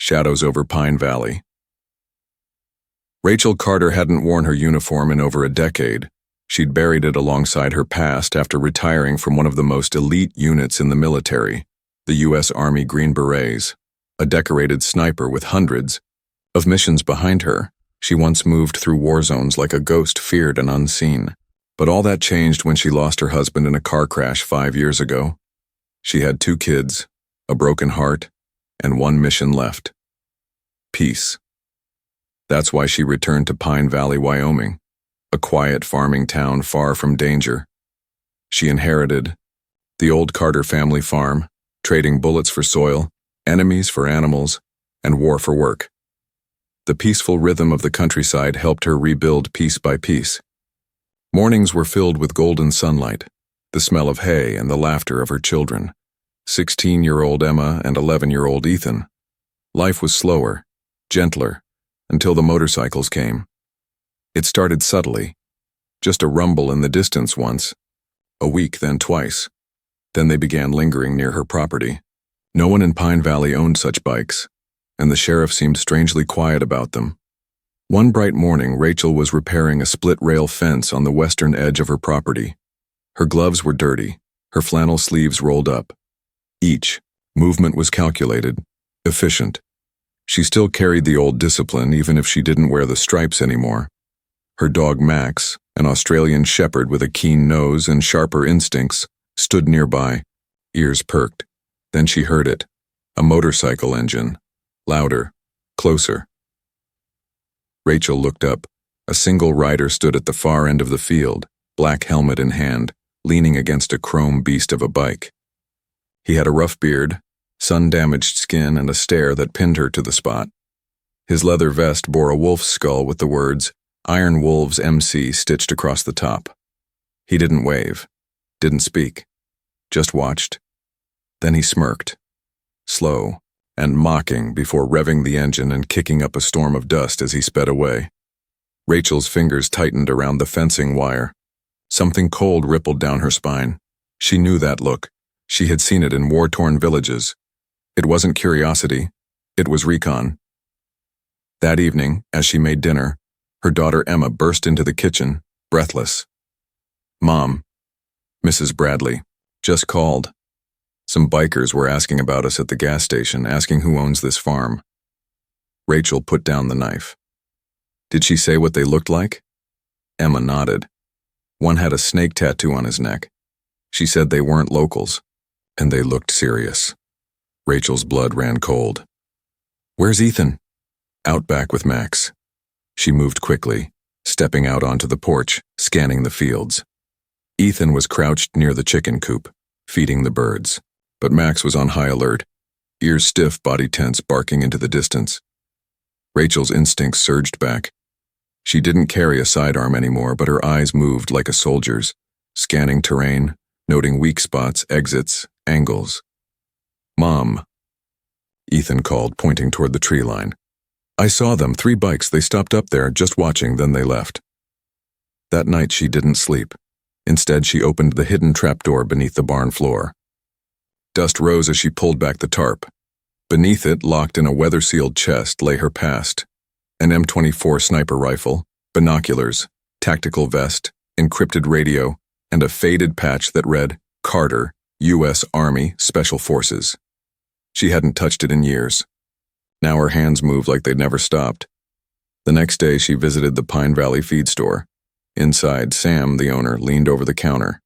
shadows over Pine Valley. Rachel Carter hadn't worn her uniform in over a decade. She'd buried it alongside her past after retiring from one of the most elite units in the military, the U.S. Army Green Berets, a decorated sniper with hundreds of missions behind her. She once moved through war zones like a ghost, feared and unseen. But all that changed when she lost her husband in a car crash 5 years ago. She had 2 kids, a broken heart, and one mission left: peace. That's why she returned to Pine Valley, Wyoming, a quiet farming town far from danger. She inherited the old Carter family farm, trading bullets for soil, enemies for animals, and war for work. The peaceful rhythm of the countryside helped her rebuild piece by piece. Mornings were filled with golden sunlight, the smell of hay, and the laughter of her children, 16-year-old Emma and 11-year-old Ethan. Life was slower, gentler, until the motorcycles came. It started subtly, just a rumble in the distance once, a week, then twice. Then they began lingering near her property. No one in Pine Valley owned such bikes, and the sheriff seemed strangely quiet about them. One bright morning, Rachel was repairing a split-rail fence on the western edge of her property. Her gloves were dirty, her flannel sleeves rolled up. Each movement was calculated, efficient. She still carried the old discipline even if she didn't wear the stripes anymore. Her dog Max, an Australian shepherd with a keen nose and sharper instincts, stood nearby, ears perked. Then she heard it, a motorcycle engine. Louder, closer. Rachel looked up. A single rider stood at the far end of the field, black helmet in hand, leaning against a chrome beast of a bike. He had a rough beard, sun-damaged skin, and a stare that pinned her to the spot. His leather vest bore a wolf's skull with the words, "Iron Wolves MC" stitched across the top. He didn't wave, didn't speak, just watched. Then he smirked, slow and mocking, before revving the engine and kicking up a storm of dust as he sped away. Rachel's fingers tightened around the fencing wire. Something cold rippled down her spine. She knew that look. She had seen it in war-torn villages. It wasn't curiosity, it was recon. That evening, as she made dinner, her daughter Emma burst into the kitchen, breathless. "Mom, Mrs. Bradley, just called. Some bikers were asking about us at the gas station, asking who owns this farm." Rachel put down the knife. "Did she say what they looked like?" Emma nodded. "One had a snake tattoo on his neck. She said they weren't locals, and they looked serious." Rachel's blood ran cold. "Where's Ethan?" "Out back with Max." She moved quickly, stepping out onto the porch, scanning the fields. Ethan was crouched near the chicken coop, feeding the birds. But Max was on high alert, ears stiff, body tense, barking into the distance. Rachel's instincts surged back. She didn't carry a sidearm anymore, but her eyes moved like a soldier's, scanning terrain, noting weak spots, exits, angles. "Mom," Ethan called, pointing toward the tree line. "I saw them, 3 bikes. They stopped up there, just watching, then they left." That night she didn't sleep. Instead, she opened the hidden trapdoor beneath the barn floor. Dust rose as she pulled back the tarp. Beneath it, locked in a weather-sealed chest, lay her past. An M24 sniper rifle, binoculars, tactical vest, encrypted radio, and a faded patch that read, "Carter, U.S. Army, Special Forces." She hadn't touched it in years. Now her hands moved like they'd never stopped. The next day, she visited the Pine Valley feed store. Inside, Sam, the owner, leaned over the counter.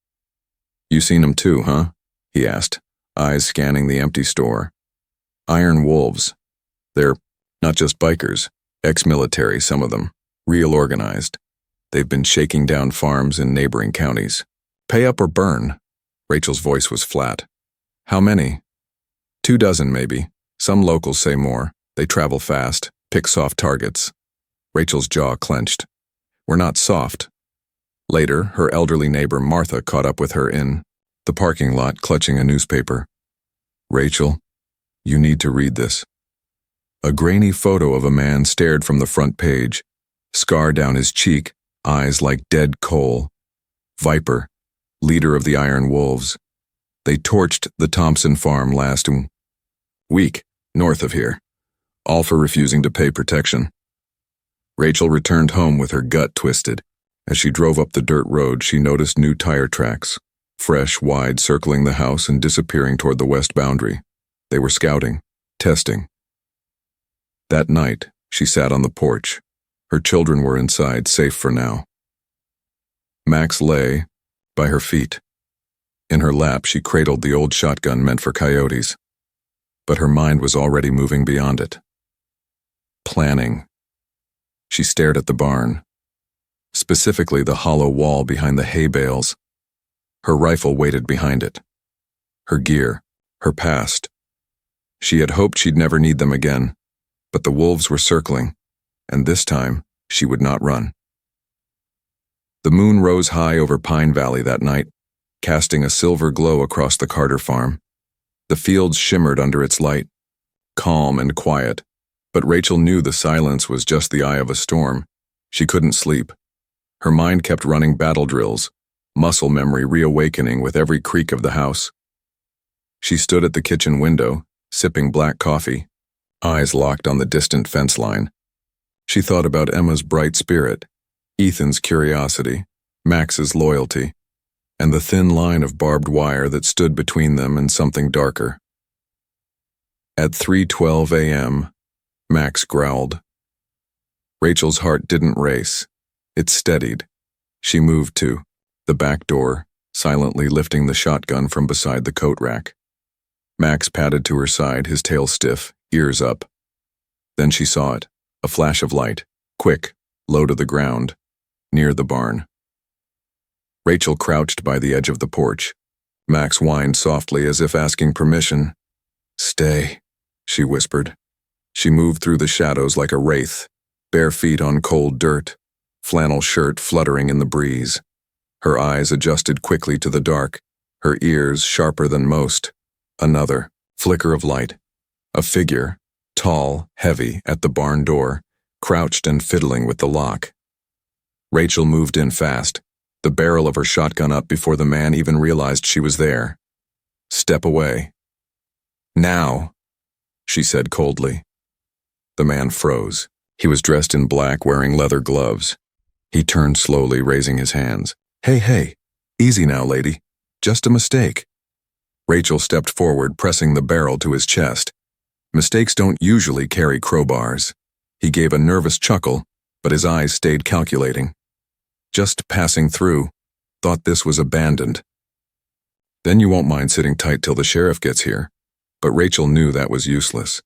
"You seen them too, huh?" he asked, eyes scanning the empty store. "Iron Wolves. They're not just bikers, ex-military, some of them, real organized. They've been shaking down farms in neighboring counties. Pay up or burn." Rachel's voice was flat. "How many?" 2 dozen, maybe. Some locals say more. They travel fast, pick soft targets." Rachel's jaw clenched. "We're not soft." Later, her elderly neighbor Martha caught up with her in the parking lot, clutching a newspaper. "Rachel, you need to read this." A grainy photo of a man stared from the front page, scar down his cheek, eyes like dead coal. Viper, leader of the Iron Wolves. They torched the Thompson farm last week, north of here. all for refusing to pay protection. Rachel returned home with her gut twisted. As she drove up the dirt road, she noticed new tire tracks, fresh, wide, circling the house and disappearing toward the west boundary. They were scouting, testing. That night, she sat on the porch. Her children were inside, safe for now. Max lay by her feet. In her lap, she cradled the old shotgun meant for coyotes. But her mind was already moving beyond it. Planning. She stared at the barn, specifically the hollow wall behind the hay bales. Her rifle waited behind it. Her gear, her past. She had hoped she'd never need them again, but the wolves were circling, and this time she would not run. The moon rose high over Pine Valley that night, casting a silver glow across the Carter farm. The fields shimmered under its light, calm and quiet, but Rachel knew the silence was just the eye of a storm. She couldn't sleep. Her mind kept running battle drills, muscle memory reawakening with every creak of the house. She stood at the kitchen window, sipping black coffee, eyes locked on the distant fence line. She thought about Emma's bright spirit, Ethan's curiosity, Max's loyalty, and the thin line of barbed wire that stood between them and something darker. At 3:12 a.m., Max growled. Rachel's heart didn't race. It steadied. She moved to the back door, silently lifting the shotgun from beside the coat rack. Max padded to her side, his tail stiff, ears up. Then she saw it, a flash of light, quick, low to the ground, near the barn. Rachel crouched by the edge of the porch. Max whined softly as if asking permission. "Stay," she whispered. She moved through the shadows like a wraith, bare feet on cold dirt, flannel shirt fluttering in the breeze. Her eyes adjusted quickly to the dark, her ears sharper than most. Another flicker of light. A figure, tall, heavy, at the barn door, crouched and fiddling with the lock. Rachel moved in fast, the barrel of her shotgun up before the man even realized she was there. "Step away." "Now," she said coldly. The man froze. He was dressed in black, wearing leather gloves. He turned slowly, raising his hands. Hey, easy now, lady. Just a mistake." Rachel stepped forward, pressing the barrel to his chest. Mistakes don't usually carry crowbars. He gave a nervous chuckle, but his eyes stayed calculating. "Just passing through. Thought this was abandoned." "Then you won't mind sitting tight till the sheriff gets here." But Rachel knew that was useless.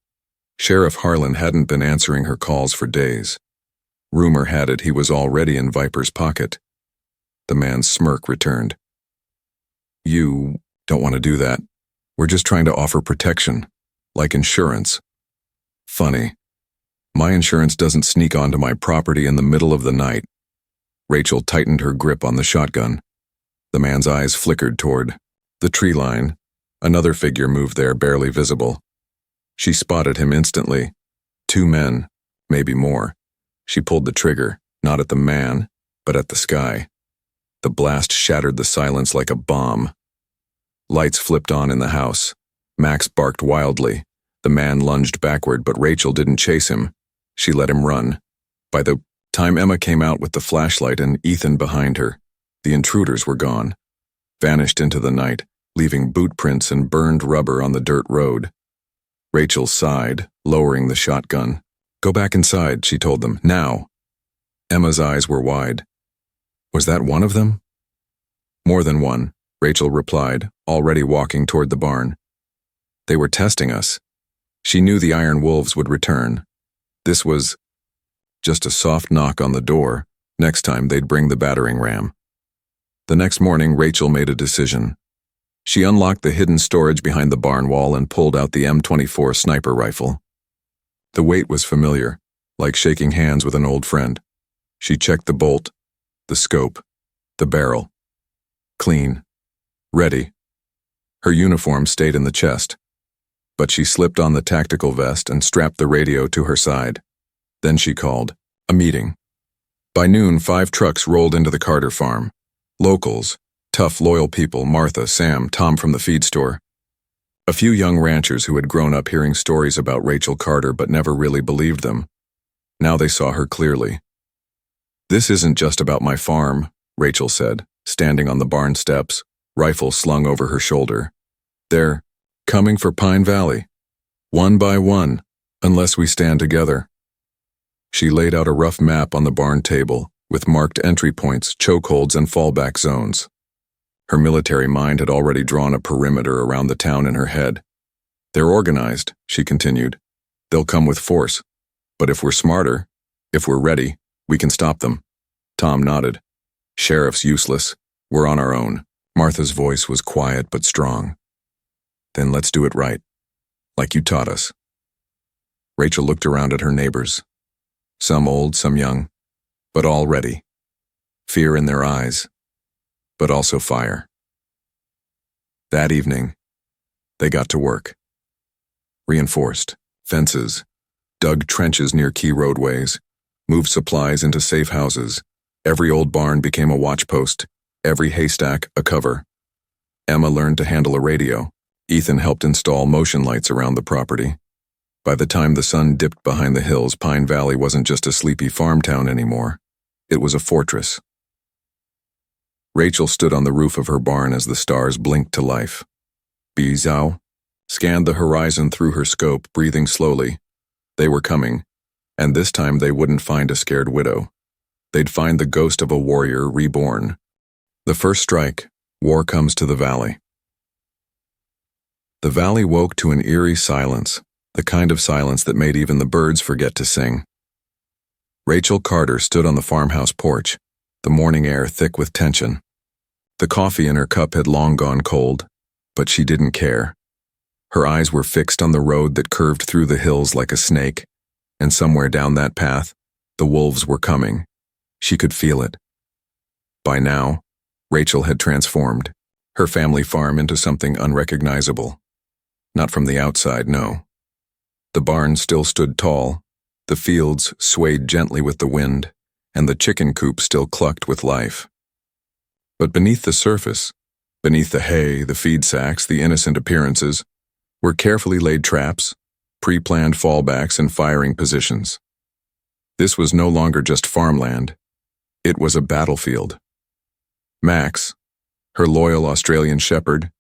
Sheriff Harlan hadn't been answering her calls for days. Rumor had it he was already in Viper's pocket. The man's smirk returned. "You don't want to do that. We're just trying to offer protection, like insurance." "Funny. My insurance doesn't sneak onto my property in the middle of the night." Rachel tightened her grip on the shotgun. The man's eyes flickered toward the tree line. Another figure moved there, barely visible. She spotted him instantly. 2 men, maybe more. She pulled the trigger, not at the man, but at the sky. The blast shattered the silence like a bomb. Lights flipped on in the house. Max barked wildly. The man lunged backward, but Rachel didn't chase him. She let him run. By the time Emma came out with the flashlight and Ethan behind her, the intruders were gone, vanished into the night, leaving boot prints and burned rubber on the dirt road. Rachel sighed, lowering the shotgun. "Go back inside," she told them. "Now." Emma's eyes were wide. "Was that one of them?" "More than one," Rachel replied, already walking toward the barn. "They were testing us." She knew the iron wolves would return. This was just a soft knock on the door. Next time they'd bring the battering ram. The next morning, Rachel made a decision. She unlocked the hidden storage behind the barn wall and pulled out the M24 sniper rifle. The weight was familiar, like shaking hands with an old friend. She checked the bolt, the scope, the barrel. Clean. Ready. Her uniform stayed in the chest, but she slipped on the tactical vest and strapped the radio to her side. Then she called a meeting. By noon, 5 trucks rolled into the Carter farm. Locals, tough, loyal people, Martha, Sam, Tom from the feed store. A few young ranchers who had grown up hearing stories about Rachel Carter but never really believed them. Now they saw her clearly. "This isn't just about my farm," Rachel said, standing on the barn steps, rifle slung over her shoulder. "They're coming for Pine Valley, one by one, unless we stand together." She laid out a rough map on the barn table, with marked entry points, chokeholds, and fallback zones. Her military mind had already drawn a perimeter around the town in her head. "They're organized," she continued. "They'll come with force. But if we're smarter, if we're ready, we can stop them." Tom nodded. "Sheriff's useless. We're on our own." Martha's voice was quiet but strong. "Then let's do it right, like you taught us." Rachel looked around at her neighbors. Some old, some young, but all ready. Fear in their eyes, but also fire. That evening, they got to work. Reinforced fences, dug trenches near key roadways, moved supplies into safe houses. Every old barn became a watchpost, every haystack a cover. Emma learned to handle a radio. Ethan helped install motion lights around the property. By the time the sun dipped behind the hills, Pine Valley wasn't just a sleepy farm town anymore. It was a fortress. Rachel stood on the roof of her barn as the stars blinked to life. Bizao scanned the horizon through her scope, breathing slowly. They were coming, and this time they wouldn't find a scared widow. They'd find the ghost of a warrior reborn. The first strike, war comes to the valley. The valley woke to an eerie silence, the kind of silence that made even the birds forget to sing. Rachel Carter stood on the farmhouse porch, the morning air thick with tension. The coffee in her cup had long gone cold, but she didn't care. Her eyes were fixed on the road that curved through the hills like a snake, and somewhere down that path, the wolves were coming. She could feel it. By now, Rachel had transformed her family farm into something unrecognizable. Not from the outside, no. The barn still stood tall, the fields swayed gently with the wind, and the chicken coop still clucked with life. But beneath the surface, beneath the hay, the feed sacks, the innocent appearances, were carefully laid traps, pre-planned fallbacks, and firing positions. This was no longer just farmland. It was a battlefield. Max, her loyal Australian shepherd,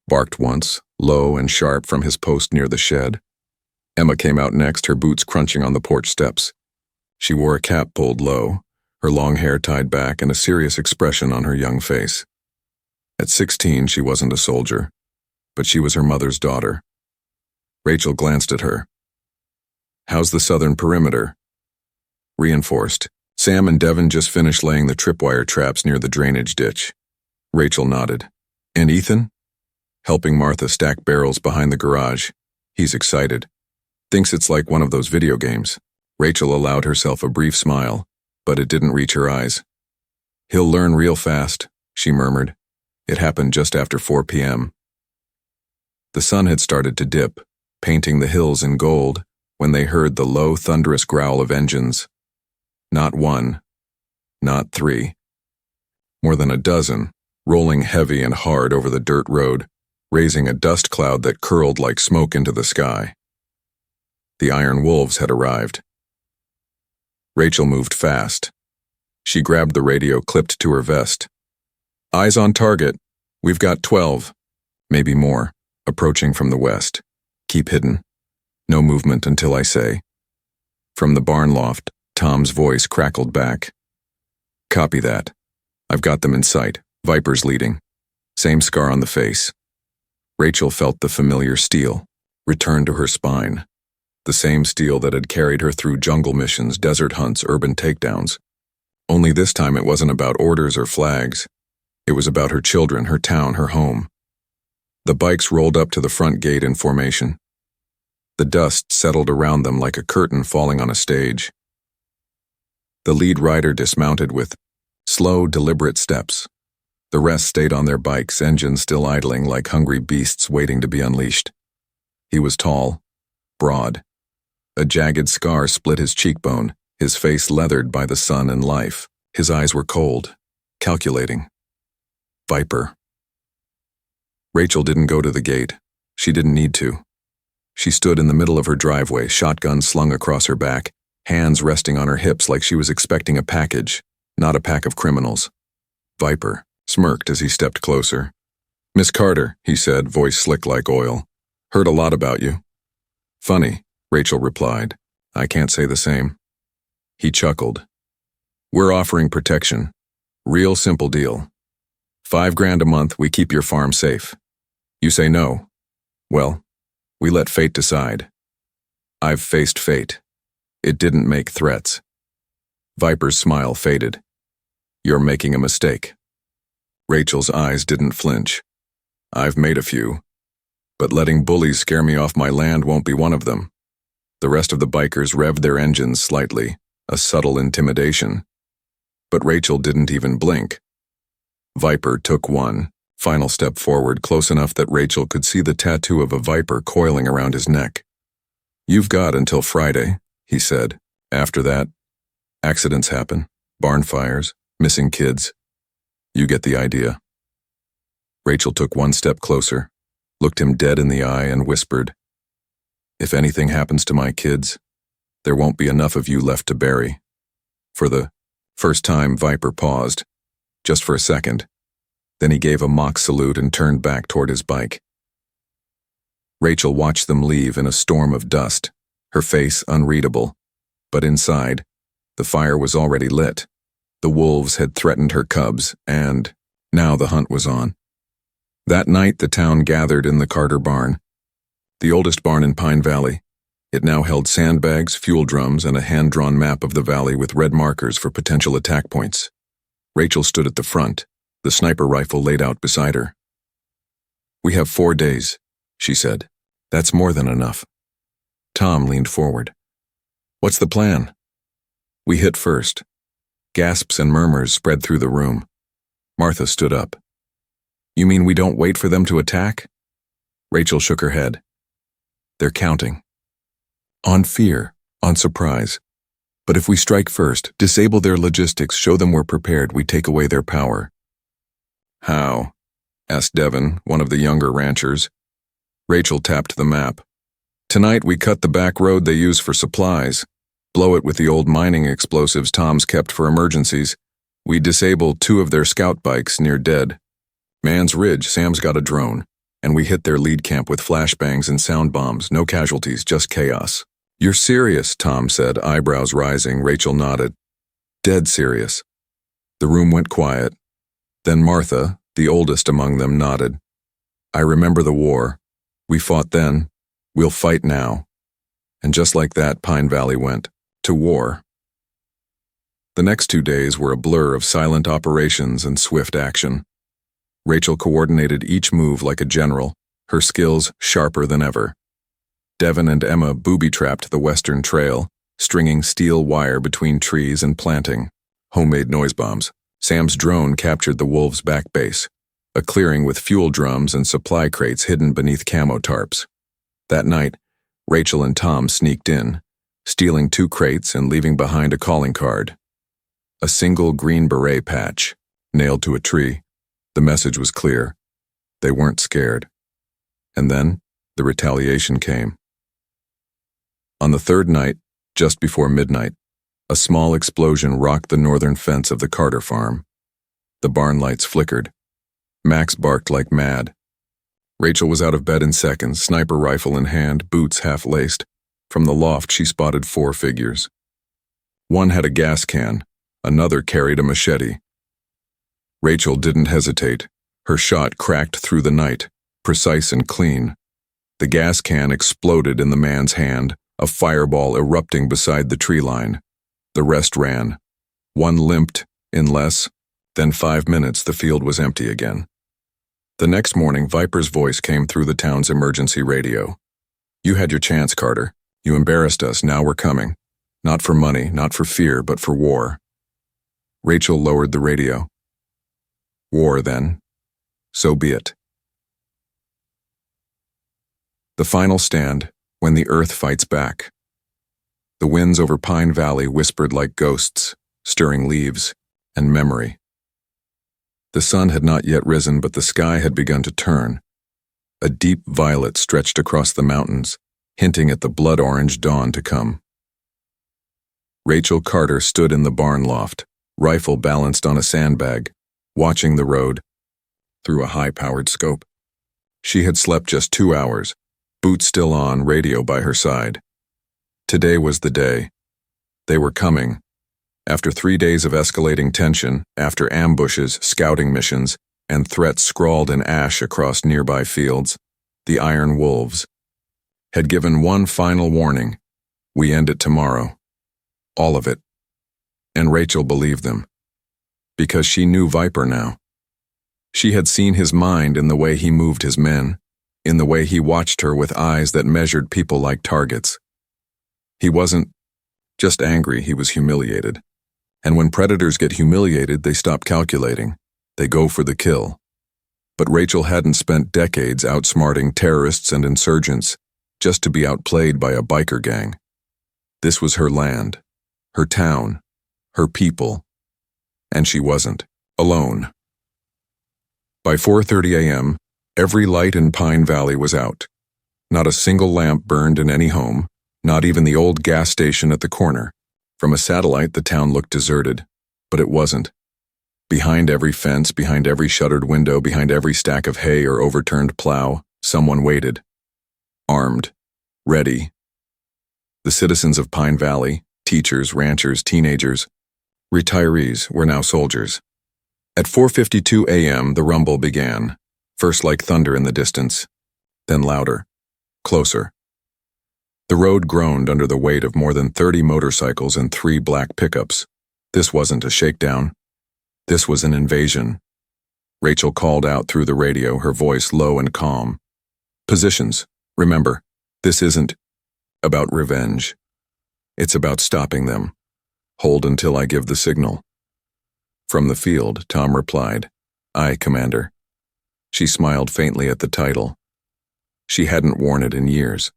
barked once, low and sharp from his post near the shed. Emma came out next, her boots crunching on the porch steps. She wore a cap pulled low, her long hair tied back, and a serious expression on her young face. At 16, she wasn't a soldier, but she was her mother's daughter. Rachel glanced at her. "How's the southern perimeter?" "Reinforced. Sam and Devin just finished laying the tripwire traps near the drainage ditch." Rachel nodded. "And Ethan?" "Helping Martha stack barrels behind the garage. He's excited. Thinks it's like one of those video games." Rachel allowed herself a brief smile, but it didn't reach her eyes. "He'll learn real fast," she murmured. It happened just after 4 p.m. The sun had started to dip, painting the hills in gold, when they heard the low, thunderous growl of engines. Not one, not three. More than a dozen, rolling heavy and hard over the dirt road, raising a dust cloud that curled like smoke into the sky. The iron wolves had arrived. Rachel moved fast. She grabbed the radio clipped to her vest. "Eyes on target. We've got 12, maybe more, approaching from the west. Keep hidden. No movement until I say." From the barn loft, Tom's voice crackled back. "Copy that. I've got them in sight. Vipers leading. Same scar on the face." Rachel felt the familiar steel return to her spine. The same steel that had carried her through jungle missions, desert hunts, urban takedowns. Only this time it wasn't about orders or flags. It was about her children, her town, her home. The bikes rolled up to the front gate in formation. The dust settled around them like a curtain falling on a stage. The lead rider dismounted with slow, deliberate steps. The rest stayed on their bikes, engines still idling like hungry beasts waiting to be unleashed. He was tall, broad. A jagged scar split his cheekbone, his face leathered by the sun and life. His eyes were cold, calculating. Viper. Rachel didn't go to the gate. She didn't need to. She stood in the middle of her driveway, shotgun slung across her back, hands resting on her hips like she was expecting a package, not a pack of criminals. Viper smirked as he stepped closer. "Miss Carter," he said, voice slick like oil. "Heard a lot about you." "Funny," Rachel replied. "I can't say the same." He chuckled. "We're offering protection. Real simple deal. $5,000 a month, we keep your farm safe. You say no. Well, we let fate decide. I've faced fate. It didn't make threats." Viper's smile faded. "You're making a mistake." Rachel's eyes didn't flinch. "I've made a few. But letting bullies scare me off my land won't be one of them." The rest of the bikers revved their engines slightly, a subtle intimidation. But Rachel didn't even blink. Viper took one final step forward, close enough that Rachel could see the tattoo of a viper coiling around his neck. "You've got until Friday," he said. "After that, accidents happen, barn fires, missing kids. You get the idea." Rachel took one step closer, looked him dead in the eye, and whispered, "If anything happens to my kids, there won't be enough of you left to bury." For the first time, Viper paused, just for a second. Then he gave a mock salute and turned back toward his bike. Rachel watched them leave in a storm of dust, her face unreadable. But inside, the fire was already lit. The wolves had threatened her cubs, and now the hunt was on. That night, the town gathered in the Carter barn, the oldest barn in Pine Valley. It now held sandbags, fuel drums, and a hand-drawn map of the valley with red markers for potential attack points. Rachel stood at the front, the sniper rifle laid out beside her. "We have 4 days," she said. "That's more than enough." Tom leaned forward. "What's the plan?" "We hit first." Gasps and murmurs spread through the room. Martha stood up. "You mean we don't wait for them to attack?" Rachel shook her head. "They're counting. On fear, on surprise. But if we strike first, disable their logistics, show them we're prepared, we take away their power." "How?" asked Devin, one of the younger ranchers. Rachel tapped the map. "Tonight we cut the back road they use for supplies, blow it with the old mining explosives Tom's kept for emergencies. We disable 2 of their scout bikes near Dead. Man's Ridge, Sam's got a drone, and we hit their lead camp with flashbangs and sound bombs, no casualties, just chaos." "You're serious," Tom said, eyebrows rising. Rachel nodded. "Dead serious." The room went quiet. Then Martha, the oldest among them, nodded. "I remember the war. We fought then. We'll fight now." And just like that, Pine Valley went to war. The next 2 days were a blur of silent operations and swift action. Rachel coordinated each move like a general, her skills sharper than ever. Devin and Emma booby-trapped the western trail, stringing steel wire between trees and planting homemade noise bombs. Sam's drone captured the wolves' back base, a clearing with fuel drums and supply crates hidden beneath camo tarps. That night, Rachel and Tom sneaked in, stealing 2 crates and leaving behind a calling card. A single Green Beret patch, nailed to a tree. The message was clear. They weren't scared. And then, the retaliation came. On the 3rd night, just before midnight, a small explosion rocked the northern fence of the Carter farm. The barn lights flickered. Max barked like mad. Rachel was out of bed in seconds, sniper rifle in hand, boots half-laced. From the loft, she spotted 4 figures. One had a gas can, another carried a machete. Rachel didn't hesitate. Her shot cracked through the night, precise and clean. The gas can exploded in the man's hand, a fireball erupting beside the tree line. The rest ran. One limped, in less than 5 minutes the field was empty again. The next morning, Viper's voice came through the town's emergency radio. "You had your chance, Carter. You embarrassed us, now we're coming. Not for money, not for fear, but for war." Rachel lowered the radio. "War, then. So be it." The final stand, when the earth fights back. The winds over Pine Valley whispered like ghosts, stirring leaves and memory. The sun had not yet risen, but the sky had begun to turn. A deep violet stretched across the mountains, hinting at the blood-orange dawn to come. Rachel Carter stood in the barn loft, rifle balanced on a sandbag, watching the road through a high-powered scope. She had slept just 2 hours, boots still on, radio by her side. Today was the day. They were coming. After 3 days of escalating tension, after ambushes, scouting missions, and threats scrawled in ash across nearby fields, the Iron Wolves had given one final warning: we end it tomorrow. All of it. And Rachel believed them. Because she knew Viper now. She had seen his mind in the way he moved his men, in the way he watched her with eyes that measured people like targets. He wasn't just angry, he was humiliated. And when predators get humiliated, they stop calculating. They go for the kill. But Rachel hadn't spent decades outsmarting terrorists and insurgents just to be outplayed by a biker gang. This was her land, her town, her people. And she wasn't alone. By 4:30 a.m., every light in Pine Valley was out. Not a single lamp burned in any home, not even the old gas station at the corner. From a satellite, the town looked deserted, but it wasn't. Behind every fence, behind every shuttered window, behind every stack of hay or overturned plow, someone waited. Armed. Ready. The citizens of Pine Valley, teachers, ranchers, teenagers, retirees, were now soldiers. At 4:52 a.m., the rumble began, first like thunder in the distance, then louder, closer. The road groaned under the weight of more than 30 motorcycles and 3 black pickups. This wasn't a shakedown. This was an invasion. Rachel called out through the radio, her voice low and calm. Positions. Remember, this isn't about revenge. It's about stopping them. Hold until I give the signal. From the field, Tom replied, "Aye, Commander." She smiled faintly at the title. She hadn't worn it in years.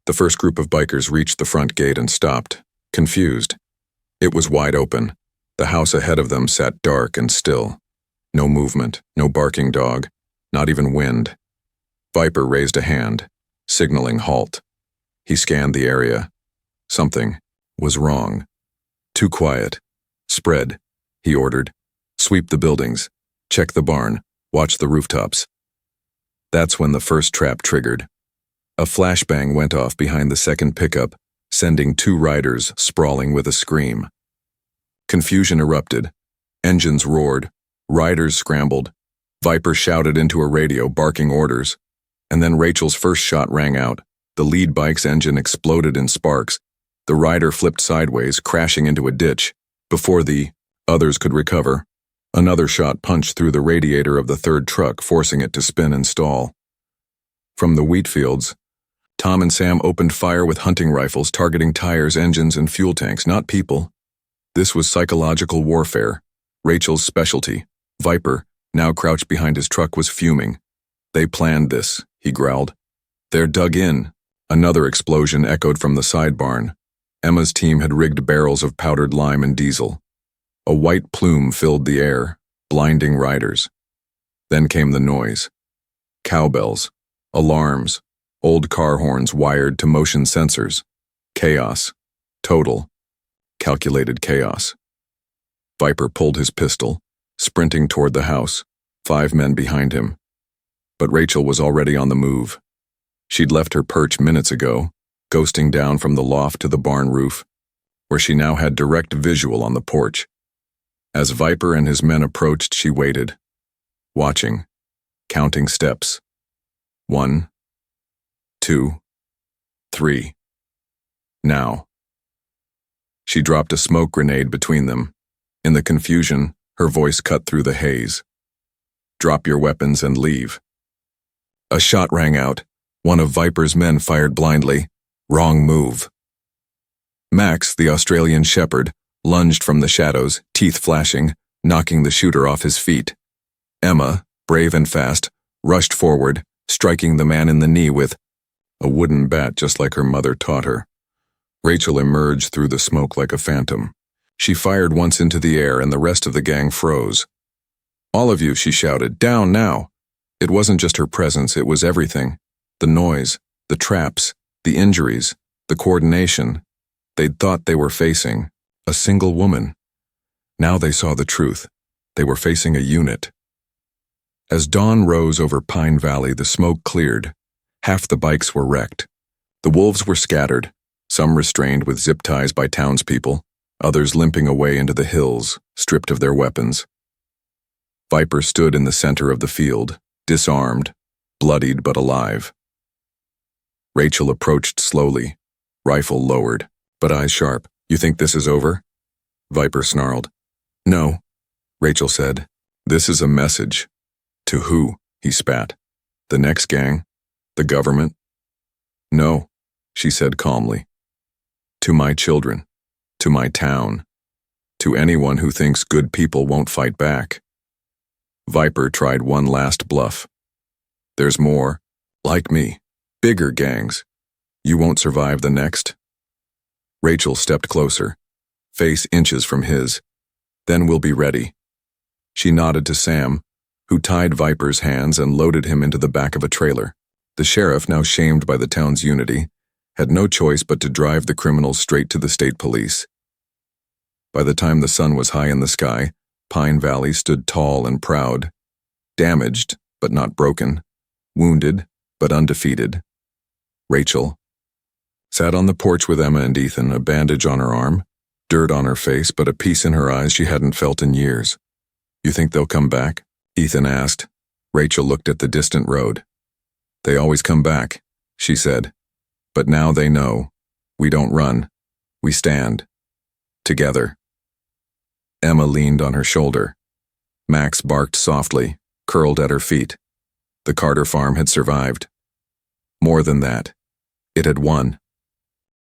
The first group of bikers reached the front gate and stopped, confused. It was wide open. The house ahead of them sat dark and still. No movement, no barking dog, not even wind. Viper raised a hand, signaling halt. He scanned the area. Something was wrong. Too quiet. Spread, he ordered. Sweep the buildings. Check the barn. Watch the rooftops. That's when the first trap triggered. A flashbang went off behind the second pickup, sending 2 riders sprawling with a scream. Confusion erupted. Engines roared. Riders scrambled. Viper shouted into a radio, barking orders. And then Rachel's first shot rang out. The lead bike's engine exploded in sparks. The rider flipped sideways, crashing into a ditch. Before the others could recover, another shot punched through the radiator of the third truck, forcing it to spin and stall. From the wheat fields, Tom and Sam opened fire with hunting rifles, targeting tires, engines, and fuel tanks, not people. This was psychological warfare, Rachel's specialty. Viper, now crouched behind his truck, was fuming. "They planned this," he growled. "They're dug in." Another explosion echoed from the side barn. Emma's team had rigged barrels of powdered lime and diesel. A white plume filled the air, blinding riders. Then came the noise. Cowbells, alarms, old car horns wired to motion sensors. Chaos. Total. Calculated chaos. Viper pulled his pistol, sprinting toward the house, 5 men behind him. But Rachel was already on the move. She'd left her perch minutes ago, ghosting down from the loft to the barn roof, where she now had direct visual on the porch. As Viper and his men approached, she waited, watching, counting steps. 1, 2, 3. Now. She dropped a smoke grenade between them. In the confusion, her voice cut through the haze. "Drop your weapons and leave." A shot rang out. One of Viper's men fired blindly. Wrong move. Max, the Australian shepherd, lunged from the shadows, teeth flashing, knocking the shooter off his feet. Emma, brave and fast, rushed forward, striking the man in the knee with a wooden bat just like her mother taught her. Rachel emerged through the smoke like a phantom. She fired once into the air and the rest of the gang froze. "All of you," she shouted, "down now!" It wasn't just her presence, it was everything. The noise, the traps, the injuries, the coordination. They'd thought they were facing a single woman. Now they saw the truth. They were facing a unit. As dawn rose over Pine Valley, the smoke cleared. Half the bikes were wrecked. The wolves were scattered, some restrained with zip ties by townspeople, others limping away into the hills, stripped of their weapons. Viper stood in the center of the field, disarmed, bloodied but alive. Rachel approached slowly, rifle lowered, but eyes sharp. "You think this is over?" Viper snarled. "No," Rachel said. "This is a message." "To who?" he spat. "The next gang? The government?" "No," she said calmly. "To my children. To my town. To anyone who thinks good people won't fight back." Viper tried one last bluff. "There's more. Like me. Bigger gangs. You won't survive the next?" Rachel stepped closer, face inches from his. "Then we'll be ready." She nodded to Sam, who tied Viper's hands and loaded him into the back of a trailer. The sheriff, now shamed by the town's unity, had no choice but to drive the criminals straight to the state police. By the time the sun was high in the sky, Pine Valley stood tall and proud, damaged but not broken, wounded but undefeated. Rachel sat on the porch with Emma and Ethan, a bandage on her arm, dirt on her face, but a peace in her eyes she hadn't felt in years. "You think they'll come back?" Ethan asked. Rachel looked at the distant road. "They always come back," she said. "But now they know. We don't run. We stand. Together." Emma leaned on her shoulder. Max barked softly, curled at her feet. The Carter farm had survived. More than that, it had won.